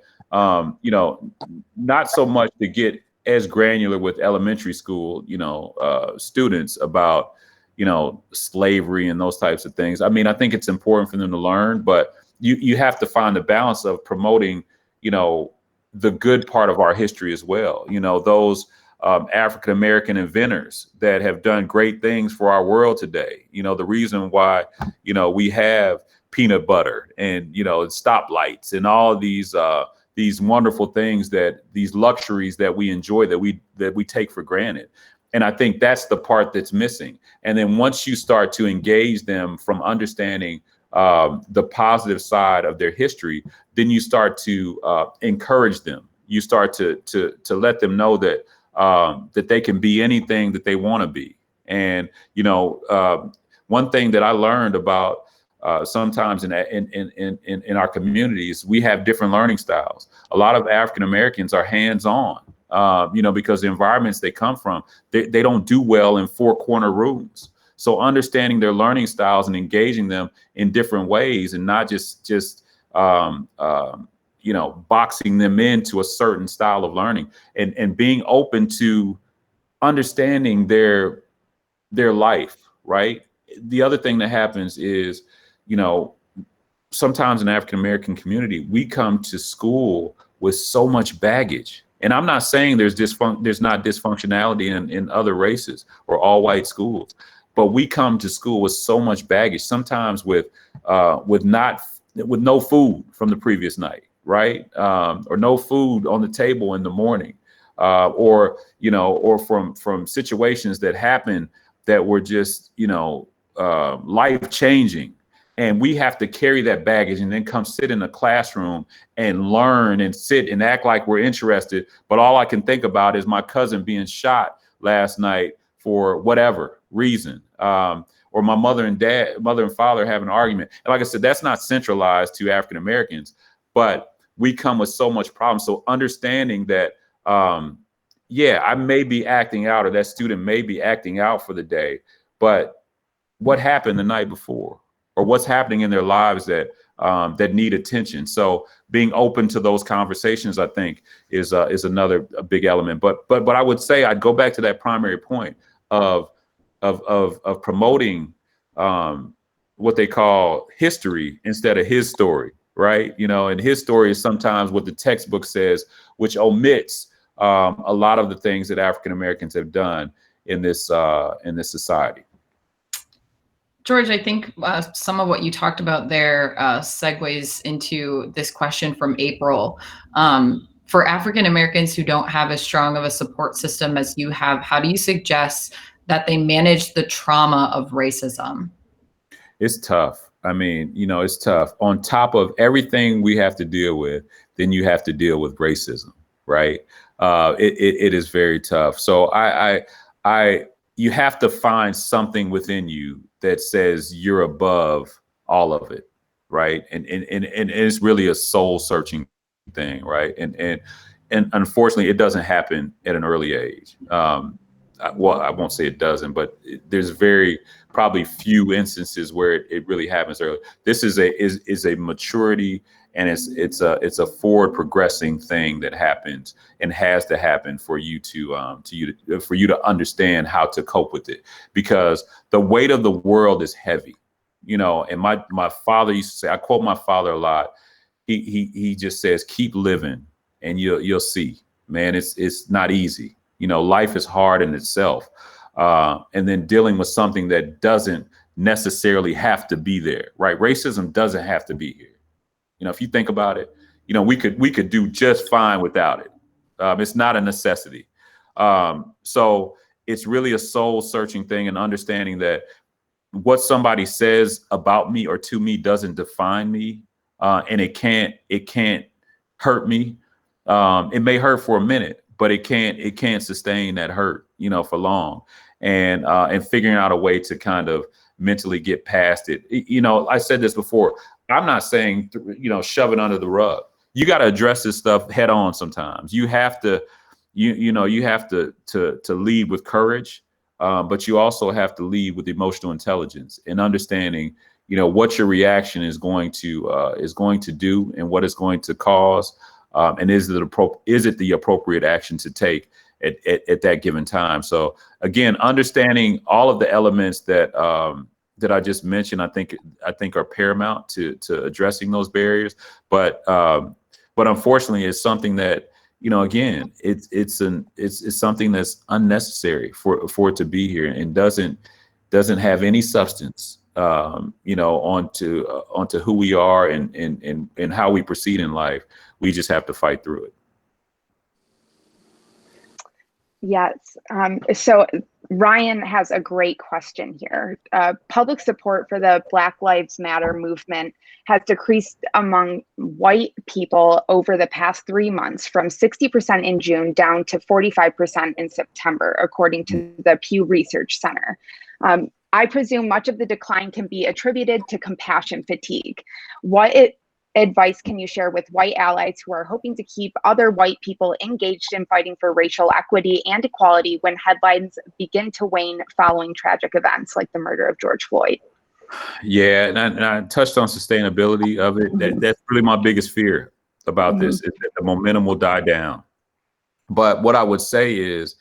you know, not so much to get as granular with elementary school, you know, students about, you know, slavery and those types of things. I mean, I think it's important for them to learn, but you have to find the balance of promoting, you know, the good part of our history as well. You know, those African-American inventors that have done great things for our world today. You know, the reason why, you know, we have peanut butter and, you know, stoplights and all of these wonderful things, that these luxuries that we enjoy, that we take for granted. And I think that's the part that's missing. And then once you start to engage them from understanding the positive side of their history, then you start to encourage them. You start to let them know that that they can be anything that they want to be. And you know, one thing that I learned about sometimes in our communities, we have different learning styles. A lot of African Americans are hands-on, you know, because the environments they come from, they don't do well in four-corner rooms. So understanding their learning styles and engaging them in different ways, and not just you know, boxing them into a certain style of learning, and being open to understanding their life, right? The other thing that happens is, you know, sometimes in the African American community, we come to school with so much baggage. And I'm not saying there's not dysfunctionality in other races or all white schools, but we come to school with so much baggage, sometimes with no food from the previous night, right? Or no food on the table in the morning, or, you know, or from situations that happen that were just, you know, life changing. And we have to carry that baggage and then come sit in a classroom and learn and sit and act like we're interested. But all I can think about is my cousin being shot last night for whatever reason, or my mother and father have an argument. And like I said, that's not centralized to African Americans, but we come with so much problem. So understanding that, yeah, I may be acting out, or that student may be acting out for the day, but what happened the night before, or what's happening in their lives that need attention. So being open to those conversations, I think, is another big element. But I would say I'd go back to that primary point of promoting what they call history instead of his story, right? You know, and his story is sometimes what the textbook says, which omits a lot of the things that African Americans have done in this society. George, I think some of what you talked about there segues into this question from April. For African Americans who don't have as strong of a support system as you have, how do you suggest that they manage the trauma of racism? It's tough. I mean, you know, it's tough. On top of everything we have to deal with, then you have to deal with racism, right? It is very tough. So you have to find something within you that says you're above all of it, right? And it's really a soul searching thing, right? And unfortunately, it doesn't happen at an early age. Well, I won't say it doesn't, but there's probably few instances where it really happens early. This is a maturity And it's a forward progressing thing that happens and has to happen for you to understand how to cope with it, because the weight of the world is heavy, you know. And my father used to say, I quote my father a lot. He just says, keep living and you'll see, man, it's not easy. You know, life is hard in itself. And then dealing with something that doesn't necessarily have to be there, right? Racism doesn't have to be here. You know, if you think about it, you know, we could do just fine without it. It's not a necessity. So it's really a soul searching thing, and understanding that what somebody says about me or to me doesn't define me. And it can't hurt me. It may hurt for a minute, but it can't sustain that hurt, you know, for long. And figuring out a way to kind of mentally get past it. You know, I said this before. I'm not saying, you know, shove it under the rug. You got to address this stuff head on. Sometimes you have to, you have to lead with courage, but you also have to lead with emotional intelligence and understanding, you know, what your reaction is going to do and what it's going to cause, and is it the appropriate action to take at that given time. So again, understanding all of the elements that I just mentioned, I think are paramount to addressing those barriers. But unfortunately, it's something that, you know, again, it's something that's unnecessary for it to be here, and doesn't have any substance, you know, onto who we are and how we proceed in life. We just have to fight through it. Yes. So Ryan has a great question here. Public support for the Black Lives Matter movement has decreased among white people over the past 3 months, from 60% in June down to 45% in September, according to the Pew Research Center. I presume much of the decline can be attributed to compassion fatigue. What advice can you share with white allies who are hoping to keep other white people engaged in fighting for racial equity and equality when headlines begin to wane following tragic events like the murder of George Floyd? Yeah, and I touched on sustainability of it. That's really my biggest fear about this, is that the momentum will die down. But what I would say is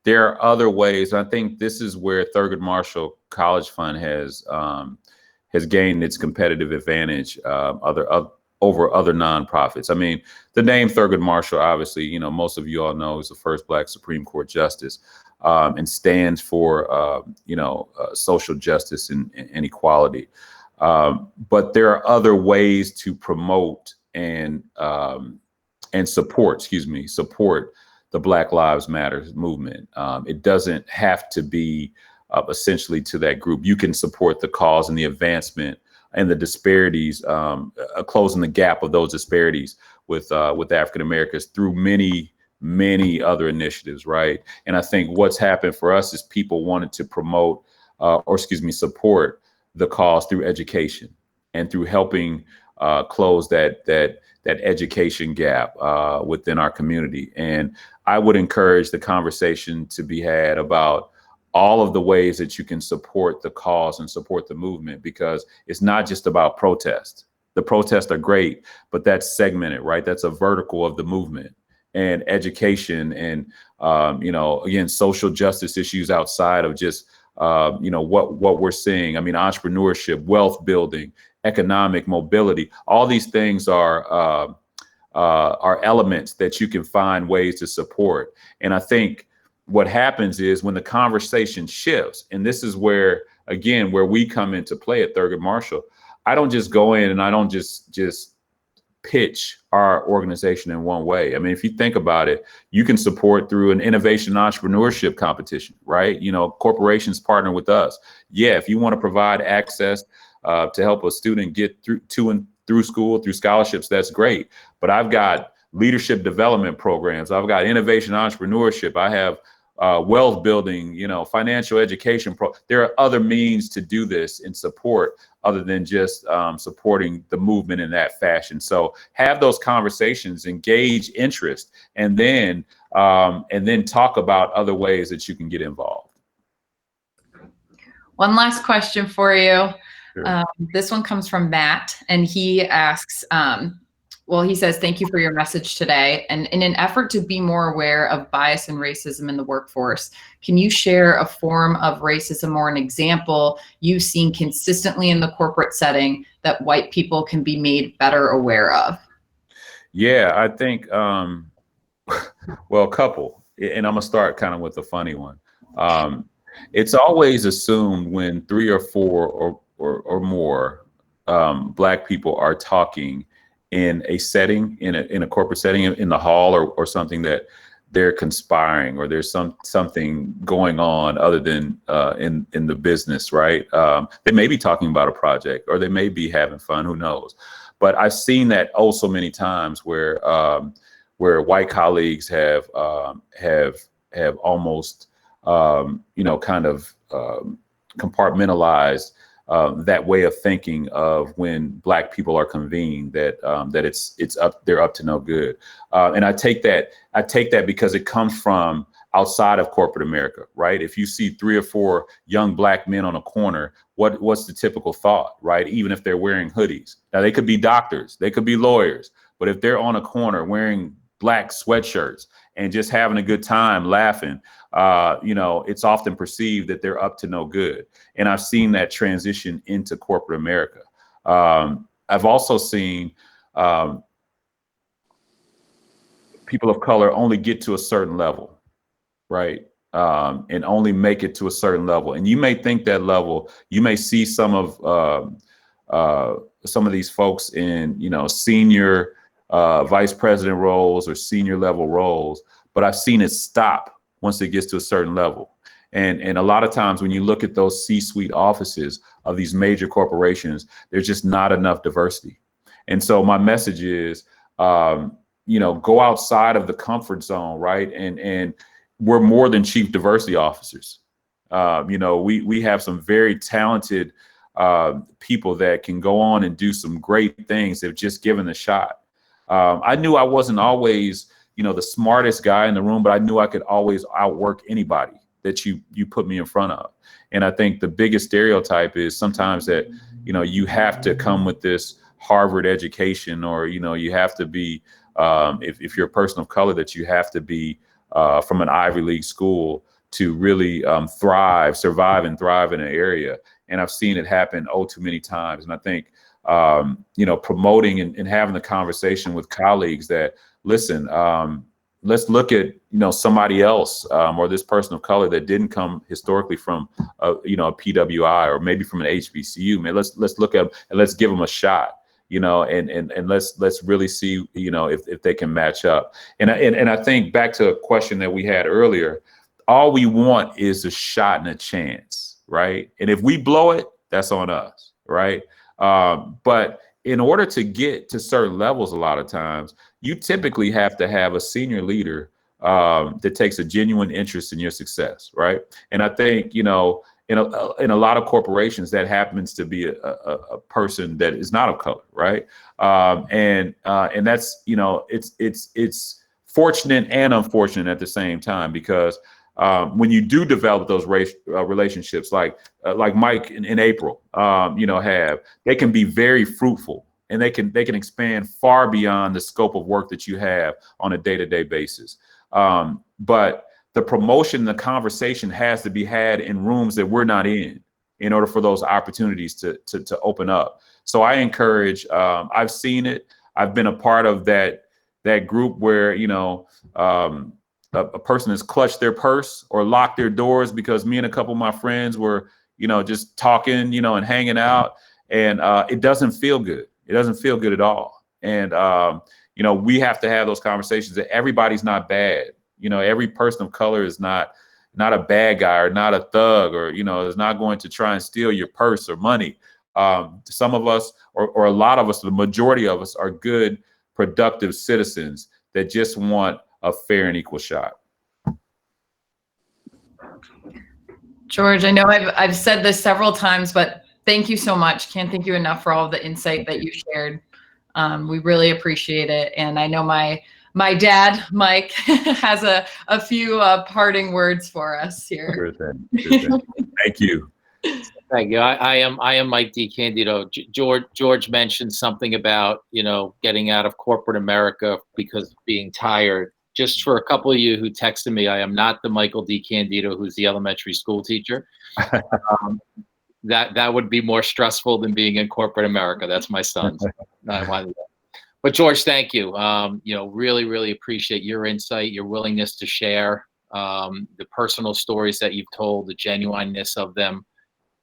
there are other ways. I think this is where Thurgood Marshall College Fund has gained its competitive advantage over other nonprofits. I mean, the name Thurgood Marshall, obviously, you know, most of you all know, is the first Black Supreme Court justice, and stands for, social justice and equality. But there are other ways to promote and support the Black Lives Matter movement. It doesn't have to be essentially to that group. You can support the cause and the advancement and the disparities, closing the gap of those disparities with African Americans through many other initiatives, right? And I think what's happened for us is people wanted to promote, support the cause through education and through helping close that education gap within our community. And I would encourage the conversation to be had about all of the ways that you can support the cause and support the movement, because it's not just about protest. The protests are great, but that's segmented, right? That's a vertical of the movement. And education and, again, social justice issues outside of just, what we're seeing. I mean, entrepreneurship, wealth building, economic mobility, all these things are elements that you can find ways to support. And I think what happens is when the conversation shifts, and this is where we come into play at Thurgood Marshall, I don't just go in and I don't just pitch our organization in one way. I mean, if you think about it, you can support through an innovation entrepreneurship competition, right? You know, corporations partner with us. Yeah, if you want to provide access to help a student get through school, through scholarships, that's great. But I've got leadership development programs. I've got innovation entrepreneurship. I have wealth building, financial education. There are other means to do this and support other than just supporting the movement in that fashion. So have those conversations, engage interest, and then talk about other ways that you can get involved. One last question for you. Sure. This one comes from Matt, and he asks, Well, he says, thank you for your message today. And in an effort to be more aware of bias and racism in the workforce, can you share a form of racism or an example you've seen consistently in the corporate setting that white people can be made better aware of? Yeah, I think, well, a couple, and I'm gonna start kind of with the funny one. It's always assumed when 3 or 4 or more Black people are talking in a setting, in a corporate setting, in the hall or something, that they're conspiring or there's something going on other than in the business, right? They may be talking about a project or they may be having fun, who knows? But I've seen that so many times where white colleagues have almost kind of compartmentalized that way of thinking of when Black people are convened, that they're up to no good. And I take that because it comes from outside of corporate America, right? If you see 3 or 4 young Black men on a corner, what's the typical thought, right? Even if they're wearing hoodies. Now they could be doctors, they could be lawyers, but if they're on a corner wearing Black sweatshirts and just having a good time laughing, it's often perceived that they're up to no good. And I've seen that transition into corporate America. I've also seen people of color only get to a certain level, right? And only make it to a certain level. And you may think that level, you may see some of these folks in, senior vice president roles or senior level roles, but I've seen it stop once it gets to a certain level. And a lot of times when you look at those C-suite offices of these major corporations, there's just not enough diversity. And so my message is, go outside of the comfort zone, right? And we're more than chief diversity officers. We have some very talented people that can go on and do some great things if just given the shot. I knew I wasn't always, the smartest guy in the room, but I knew I could always outwork anybody that you put me in front of. And I think the biggest stereotype is sometimes that, you have to come with this Harvard education, or, you have to be, if you're a person of color, that you have to be from an Ivy League school to really survive and thrive in an area. And I've seen it happen too many times. And I think, promoting and having the conversation with colleagues that, listen, let's look at, somebody else or this person of color that didn't come historically from, a PWI or maybe from an HBCU. Man, let's look at them and let's give them a shot, and let's really see, if they can match up. And I think back to a question that we had earlier, all we want is a shot and a chance, right? And if we blow it, that's on us, right? But in order to get to certain levels, a lot of times, you typically have to have a senior leader that takes a genuine interest in your success, right? And I think, in a lot of corporations, that happens to be a person that is not of color, right? And that's, it's fortunate and unfortunate at the same time, because when you do develop those race relationships, like Mike and April, they can be very fruitful, and they can expand far beyond the scope of work that you have on a day-to-day basis. But the promotion, the conversation has to be had in rooms that we're not in order for those opportunities to open up. So I encourage. I've seen it. I've been a part of that group where a person has clutched their purse or locked their doors because me and a couple of my friends were, just talking, and hanging out, and it doesn't feel good. It doesn't feel good at all. And, we have to have those conversations that everybody's not bad. Every person of color is not a bad guy or not a thug or, is not going to try and steal your purse or money. Some of us or a lot of us, the majority of us, are good, productive citizens that just want a fair and equal shot. George, I know I've said this several times, but thank you so much. Can't thank you enough for all the insight that you shared. We really appreciate it. And I know my dad, Mike, has a few parting words for us here. Sure thing. Thank you. Thank you. I am Mike DeCandido. George mentioned something about, getting out of corporate America because of being tired. Just for a couple of you who texted me, I am not the Michael DeCandido who's the elementary school teacher. That would be more stressful than being in corporate America. That's my son. But George, thank you. Really, really appreciate your insight, your willingness to share the personal stories that you've told, the genuineness of them.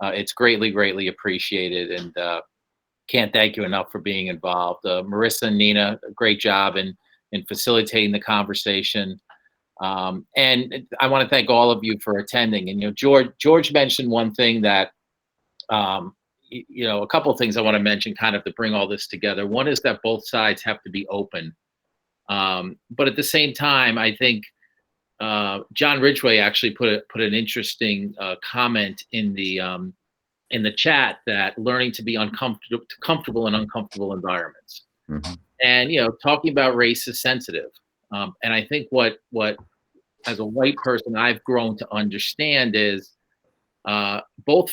It's greatly, greatly appreciated, and can't thank you enough for being involved. Marissa and Nina, a great job in facilitating the conversation. And I want to thank all of you for attending. And George mentioned one thing that, a couple of things I want to mention kind of to bring all this together. One is that both sides have to be open. But at the same time, I think John Ridgway actually put an interesting comment in the chat, that learning to be comfortable in uncomfortable environments. Mm-hmm. And talking about race is sensitive. And I think what as a white person I've grown to understand is both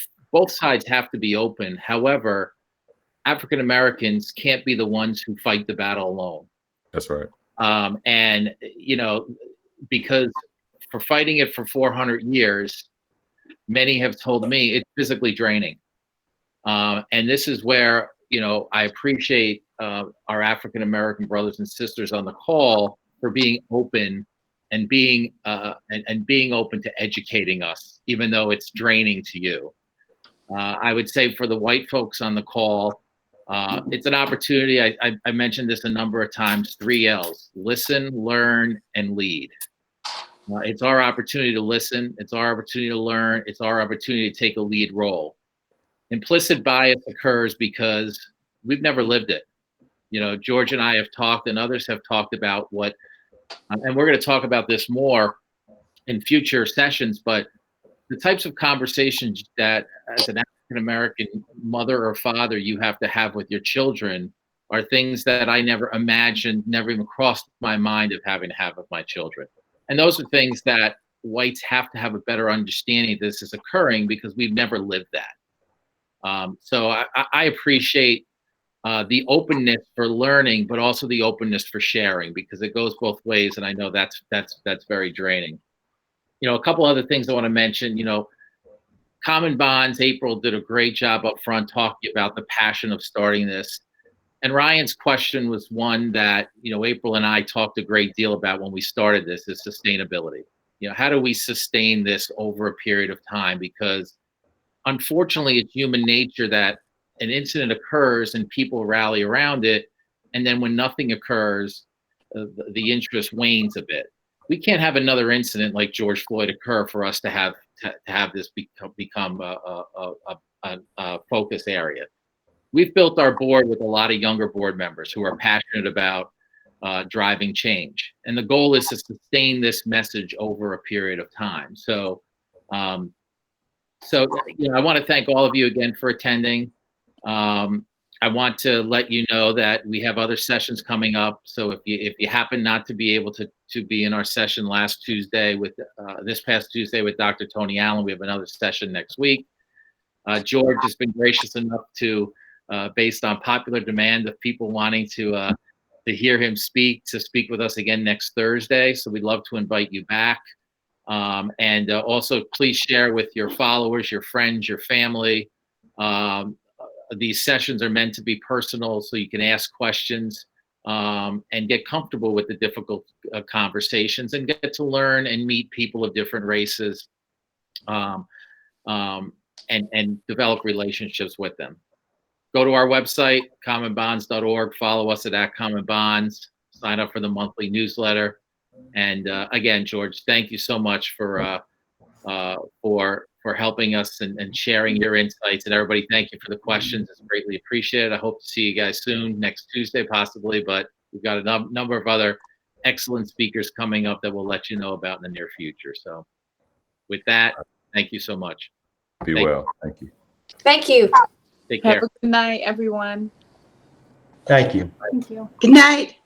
sides have to be open. However, African Americans can't be the ones who fight the battle alone. That's right. And because for fighting it for 400 years, many have told me it's physically draining. And this is where, I appreciate our African American brothers and sisters on the call for being open and being open to educating us, even though it's draining to you. I would say for the white folks on the call, it's an opportunity. I mentioned this a number of times, 3 L's: listen, learn, and lead. It's our opportunity to listen. It's our opportunity to learn. It's our opportunity to take a lead role. Implicit bias occurs because we've never lived it. George and I have talked, and others have talked about and we're going to talk about this more in future sessions, but the types of conversations that as an African American mother or father you have to have with your children are things that I never imagined, never even crossed my mind of having to have with my children. And those are things that whites have to have a better understanding this is occurring because we've never lived that. So I appreciate the openness for learning, but also the openness for sharing, because it goes both ways. And I know that's very draining. A couple other things I want to mention. CommonBondz, April did a great job up front talking about the passion of starting this. And Ryan's question was one that, April and I talked a great deal about when we started this, is sustainability. How do we sustain this over a period of time? Because unfortunately, it's human nature that an incident occurs and people rally around it. And then when nothing occurs, the interest wanes a bit. We can't have another incident like George Floyd occur for us to have this become a focus area. We've built our board with a lot of younger board members who are passionate about driving change. And the goal is to sustain this message over a period of time. So, I want to thank all of you again for attending. I want to let you know that we have other sessions coming up. So if you happen not to be able to be in our session last Tuesday this past Tuesday with Dr. Tony Allen, we have another session next week. George has been gracious enough to, based on popular demand of people wanting to hear him speak with us again next Thursday. So we'd love to invite you back. And also please share with your followers, your friends, your family. These sessions are meant to be personal, so you can ask questions and get comfortable with the difficult conversations and get to learn and meet people of different races and develop relationships with them. Go to our website, commonbondz.org, follow us at @CommonBondz, sign up for the monthly newsletter. And again, George, thank you so much for helping us and sharing your insights. And everybody, thank you for the questions. It's greatly appreciated. I hope to see you guys soon, next Tuesday possibly, but we've got a number of other excellent speakers coming up that we'll let you know about in the near future. So with that, thank you so much. Be well. Thank you. Thank you. Take care. Have a good night, everyone. Thank you. Thank you. Good night.